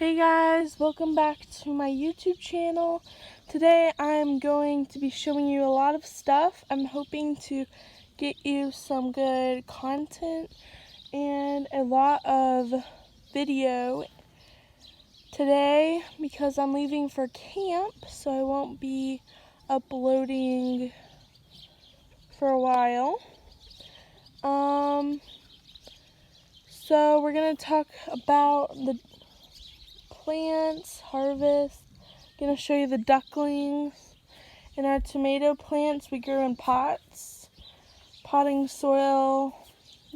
Hey guys, welcome back to my YouTube channel. Today I'm going to be showing you a lot of stuff. I'm hoping to get you some good content and a lot of video today because I'm leaving for camp, so I won't be uploading for a while. So we're going to talk about the plants, harvest. I'm going to show you the ducklings and our tomato plants we grew in pots. Potting soil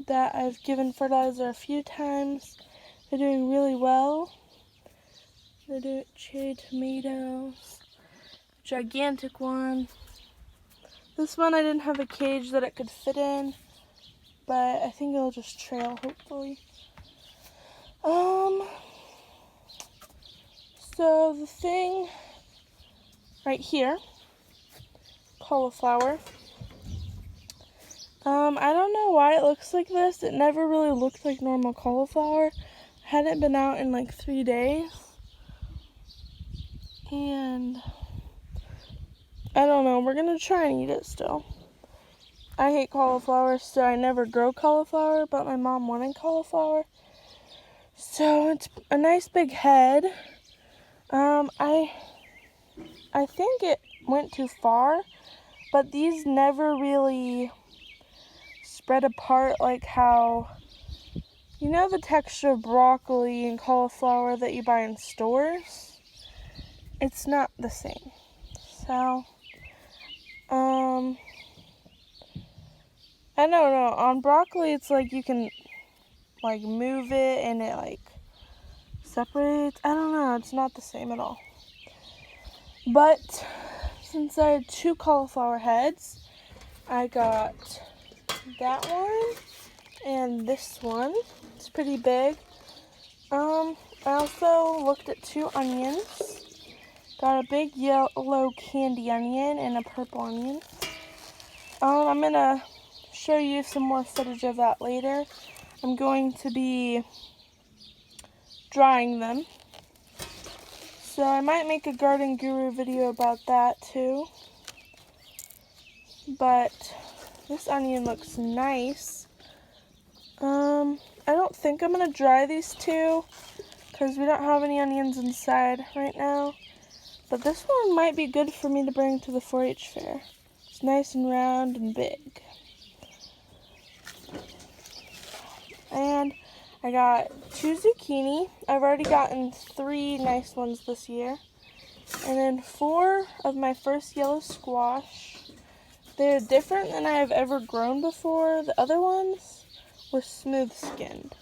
that I've given fertilizer a few times. They're doing really well. They're doing cherry tomatoes. Gigantic one. This one I didn't have a cage that it could fit in, but I think it'll just trail hopefully. So the thing right here, cauliflower. I don't know why it looks like this. It never really looked like normal cauliflower. I hadn't been out in like 3 days. And I don't know, we're gonna try and eat it still. I hate cauliflower, so I never grow cauliflower, but my mom wanted cauliflower. So it's a nice big head. I think it went too far, but these never really spread apart like how, you know, the texture of broccoli and cauliflower that you buy in stores? It's not the same. So, I don't know. On broccoli, it's like you can like move it and it like separates. I don't know. It's not the same at all. But since I had 2 cauliflower heads, I got that one and this one. It's pretty big. I also looked at 2 onions. Got a big yellow candy onion and a purple onion. I'm gonna show you some more footage of that later. I'm going to be drying them. So I might make a garden guru video about that too. But this onion looks nice. I don't think I'm gonna dry these 2 because we don't have any onions inside right now. But this one might be good for me to bring to the 4-H fair. It's nice and round and big. And I got 2 zucchini. I've already gotten 3 nice ones this year. And then 4 of my first yellow squash. They're different than I have ever grown before. The other ones were smooth skinned.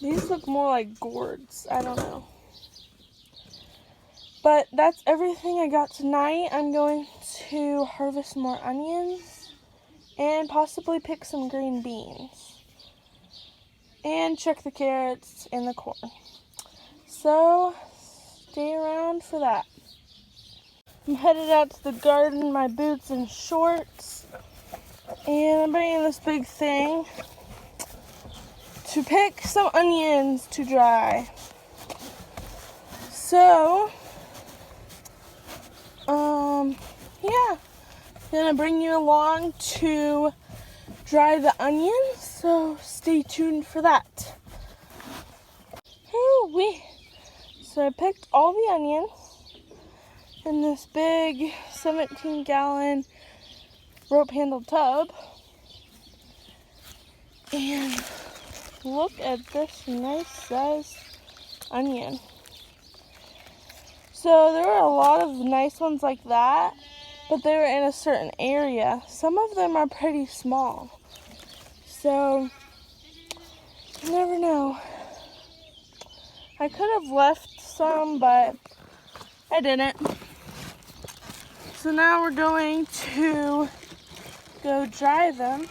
These look more like gourds. I don't know. But that's everything I got tonight. I'm going to harvest more onions and possibly pick some green beans. And check the carrots and the corn. So, stay around for that. I'm headed out to the garden in my boots and shorts. And I'm bringing this big thing to pick some onions to dry. So, yeah. Gonna bring you along to dry the onions, so stay tuned for that. Ooh-wee. So I picked all the onions in this big 17-gallon rope-handled tub. And look at this nice size onion. So there were a lot of nice ones like that, but they were in a certain area. Some of them are pretty small. So, you never know. I could have left some, but I didn't. So now we're going to go dry them.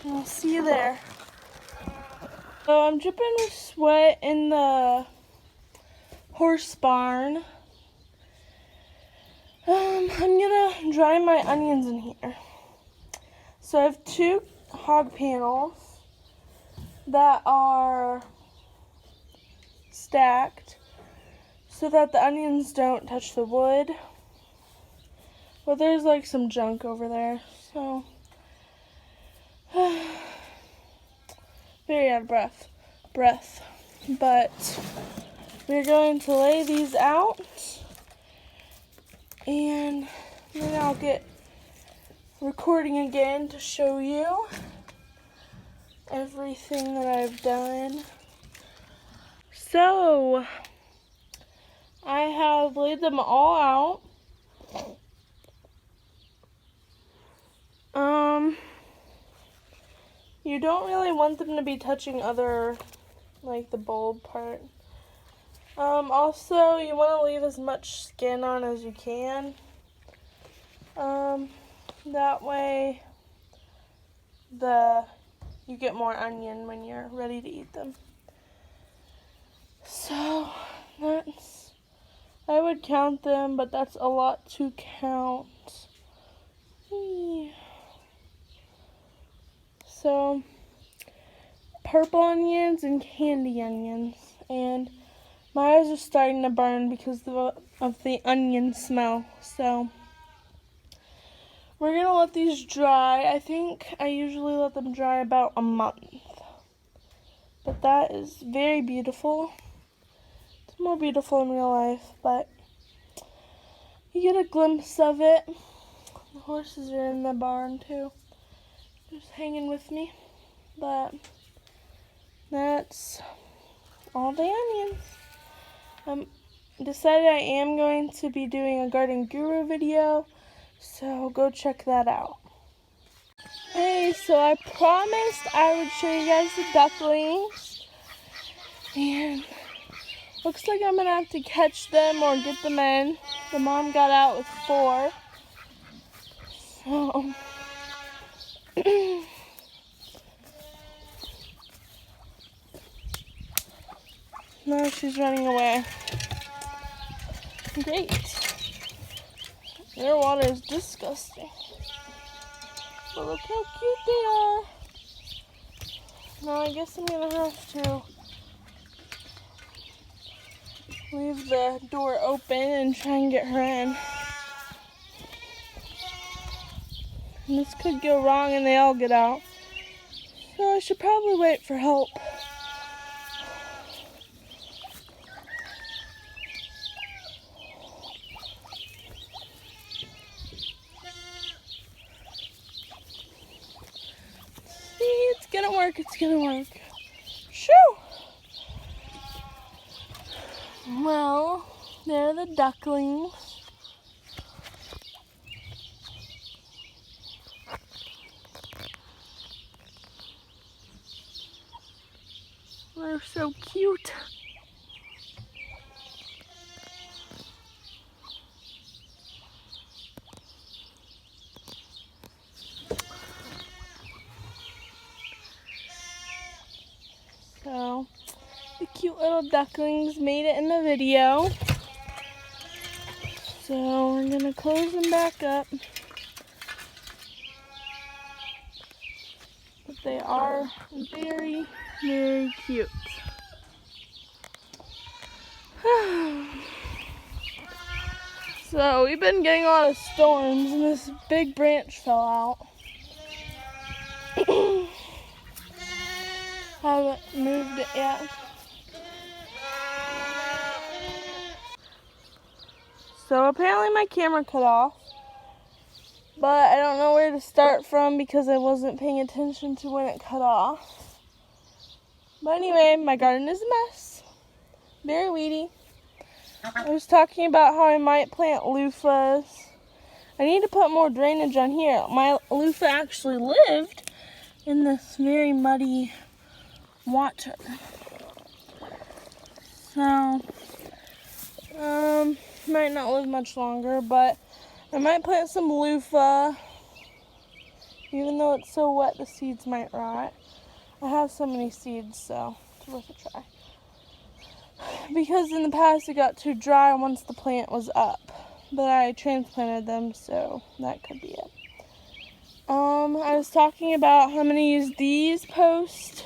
And I'll see you there. So I'm dripping with sweat in the horse barn. I'm gonna dry my onions in here. So I have 2 hog panels that are stacked so that the onions don't touch the wood. But there's like some junk over there, so very out of breath. But we're going to lay these out, and then I'll get recording again to show you everything that I've done. So I have laid them all out. You don't really want them to be touching other, like the bulb part. Also, you want to leave as much skin on as you can. That way you get more onion when you're ready to eat them. So I would count them, but that's a lot to count. So, purple onions and candy onions, and my eyes are starting to burn because of the onion smell. So we're gonna let these dry. I think I usually let them dry about a month, but that is very beautiful. It's more beautiful in real life, but you get a glimpse of it. The horses are in the barn too, just hanging with me. But that's all the onions. Decided I am going to be doing a garden guru video, so go check that out. Hey, so I promised I would show you guys the ducklings, and looks like I'm gonna have to catch them or get them in. The mom got out with 4, so now she's running away. Great. Their water is disgusting. But look how cute they are. Now I guess I'm gonna have to leave the door open and try and get her in. And this could go wrong and they all get out. So I should probably wait for help. It's gonna work. Shoo! Well, they're the ducklings. They're so cute. So, the cute little ducklings made it in the video. So, we're going to close them back up. But they are very, very cute. So, we've been getting a lot of storms, and this big branch fell out. Haven't moved it yet. So apparently my camera cut off, but I don't know where to start from because I wasn't paying attention to when it cut off. But anyway, my garden is a mess. Very weedy. I was talking about how I might plant loofahs. I need to put more drainage on here. My loofah actually lived in this very muddy water. So, might not live much longer, but I might plant some loofah. Even though it's so wet, the seeds might rot. I have so many seeds, so it's worth a try. Because in the past it got too dry once the plant was up, but I transplanted them, so that could be it. I was talking about how I'm going to use these posts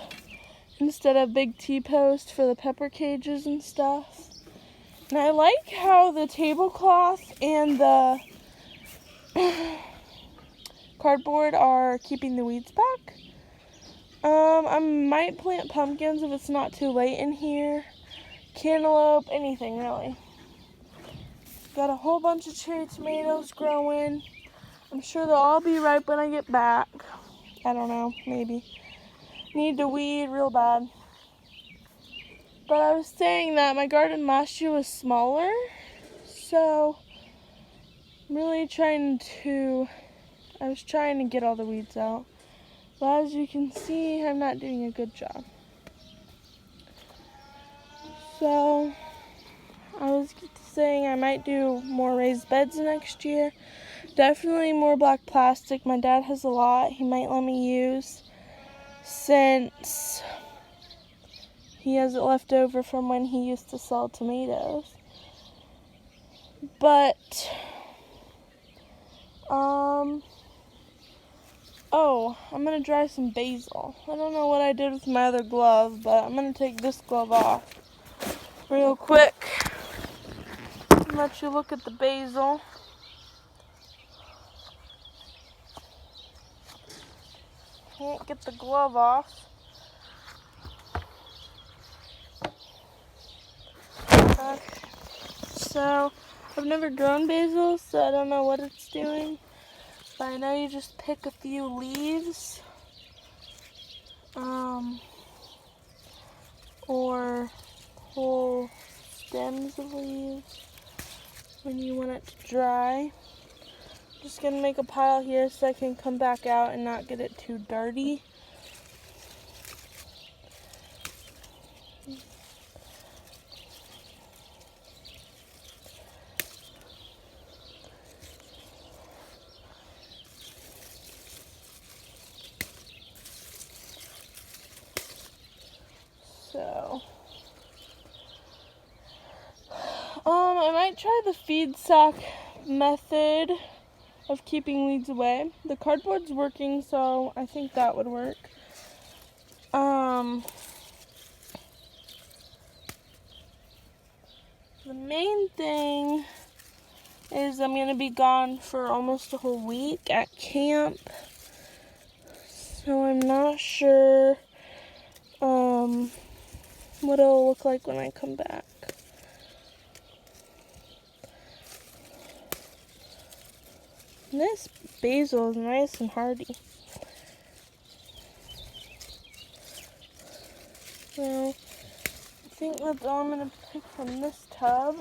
instead of big T-post for the pepper cages and stuff. And I like how the tablecloth and the cardboard are keeping the weeds back. I might plant pumpkins if it's not too late in here. Cantaloupe, anything really. Got a whole bunch of cherry tomatoes growing. I'm sure they'll all be ripe when I get back. I don't know, maybe. Need to weed real bad. But I was saying that my garden last year was smaller, so I'm really I was trying to get all the weeds out. But as you can see, I'm not doing a good job. So I was saying I might do more raised beds next year. Definitely more black plastic. My dad has a lot he might let me use since he has it left over from when he used to sell tomatoes. But oh, I'm gonna dry some basil. I don't know what I did with my other glove, but I'm gonna take this glove off real quick and let you look at the basil. Can't get the glove off. Okay. So I've never grown basil, so I don't know what it's doing. But I know you just pick a few leaves, or whole stems of leaves when you want it to dry. Just gonna make a pile here so I can come back out and not get it too dirty. So, I might try the feed sack method of keeping weeds away. The cardboard's working, so I think that would work. The main thing is I'm going to be gone for almost a whole week at camp, so I'm not sure what it'll look like when I come back. And this basil is nice and hardy. So I think that's all I'm going to pick from this tub.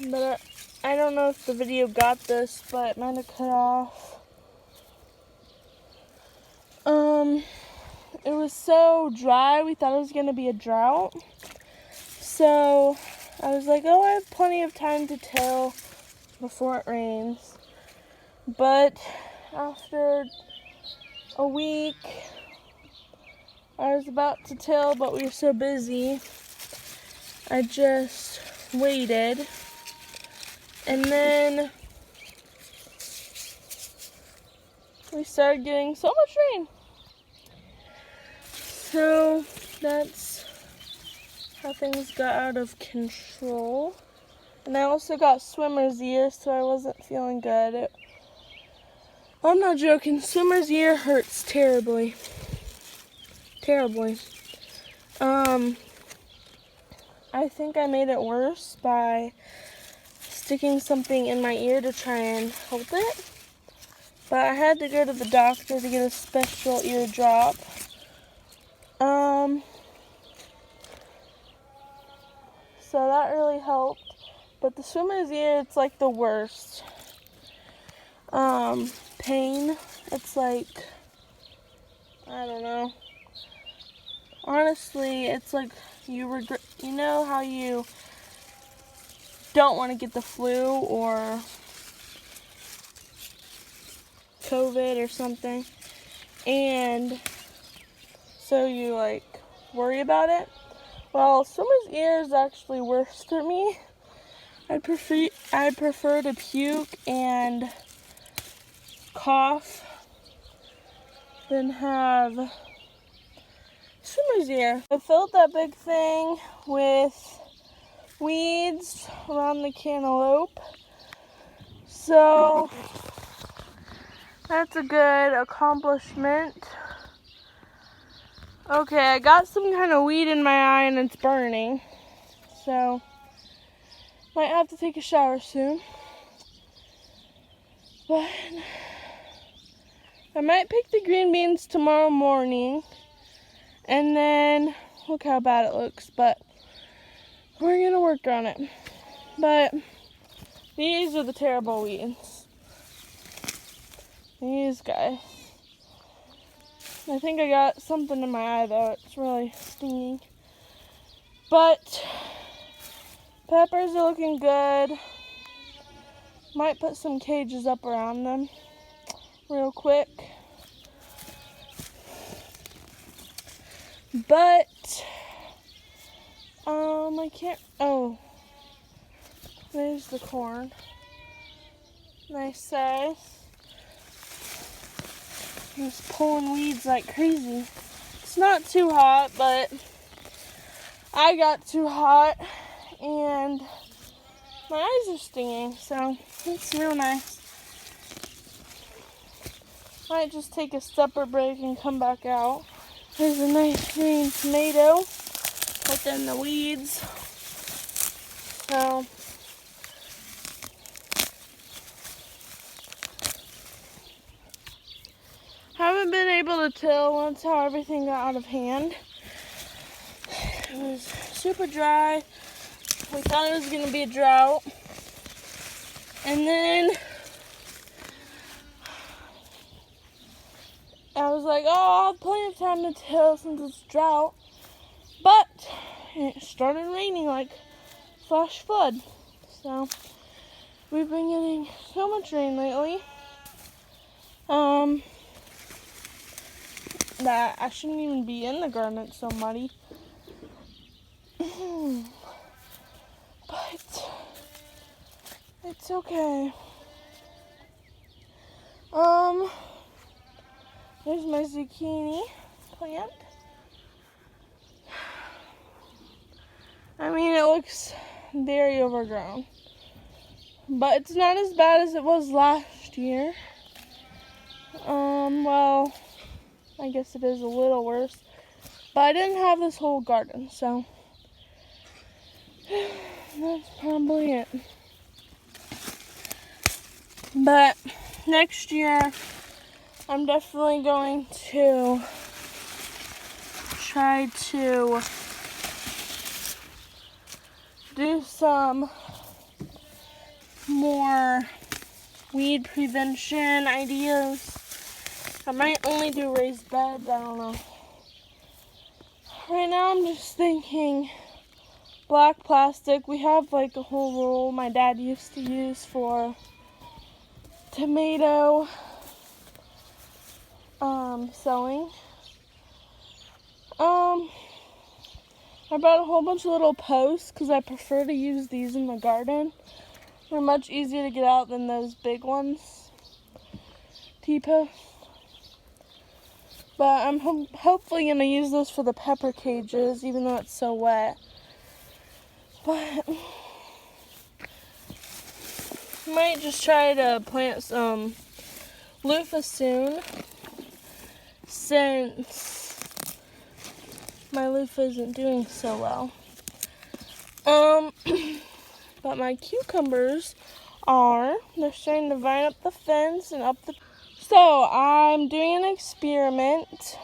But I don't know if the video got this, but it might have cut off. It was so dry, we thought it was going to be a drought. So I was like, oh, I have plenty of time to till before it rains. But after a week, I was about to till, but we were so busy, I just waited. And then we started getting so much rain. So that's how things got out of control. And I also got swimmer's ear, so I wasn't feeling good. I'm not joking, swimmer's ear hurts terribly. Terribly. I think I made it worse by sticking something in my ear to try and help it. But I had to go to the doctor to get a special ear drop. So that really helped. But the swimmer's ear, it's like the worst. Pain. It's like, I don't know. Honestly, it's like you know how you don't want to get the flu or COVID or something, and so you like worry about it? Well, swimmer's ear is actually worse for me. I'd prefer to puke and cough. Then have swimmers ear. I filled that big thing with weeds around the cantaloupe. So that's a good accomplishment. Okay, I got some kind of weed in my eye and it's burning. So might have to take a shower soon. But I might pick the green beans tomorrow morning. And then look how bad it looks, but we're gonna work on it. But these are the terrible weeds. These guys. I think I got something in my eye though. It's really stinging. But peppers are looking good. Might put some cages up around them real quick. But I can't. Oh, there's the corn. Nice size. I'm just pulling weeds like crazy. It's not too hot, but I got too hot and my eyes are stinging, so it's real nice. Might just take a supper break and come back out. There's a nice green tomato within the weeds. So haven't been able to tell once how everything got out of hand. It was super dry. We thought it was going to be a drought. And then I was like, oh, I'll have plenty of time to till since it's drought. But it started raining like flash flood. So we've been getting so much rain lately. That I shouldn't even be in the garden, it's so muddy. But it's okay. There's my zucchini plant. I mean, it looks very overgrown, but it's not as bad as it was last year. Well, I guess it is a little worse, but I didn't have this whole garden, so that's probably it. But next year, I'm definitely going to try to do some more weed prevention ideas. I might only do raised beds, I don't know. Right now I'm just thinking black plastic. We have like a whole roll my dad used to use for tomato sowing. I bought a whole bunch of little posts because I prefer to use these in the garden. They're much easier to get out than those big ones, T-posts. But I'm hopefully going to use those for the pepper cages, even though it's so wet. But might just try to plant some loofah soon, since my loofah isn't doing so well. But my cucumbers they're starting to vine up the fence and up the... So I'm doing an experiment.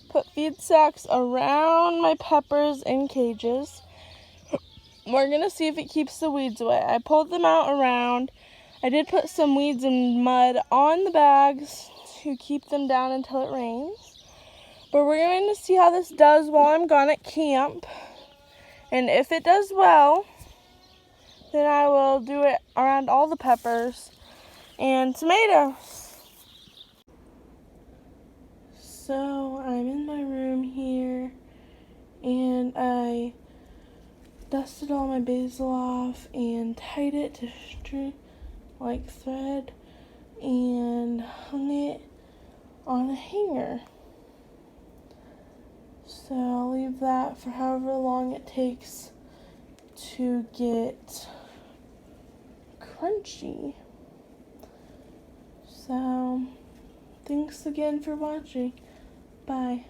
Put feed sacks around my peppers in cages. We're gonna see if it keeps the weeds away. I pulled them out around. I did put some weeds and mud on the bags to keep them down until it rains. But we're going to see how this does while I'm gone at camp. And if it does well, then I will do it around all the peppers and tomatoes. So I'm in my room here and I dusted all my basil off and tied it to string like thread and hung it on a hanger. So I'll leave that for however long it takes to get crunchy. So thanks again for watching. Bye.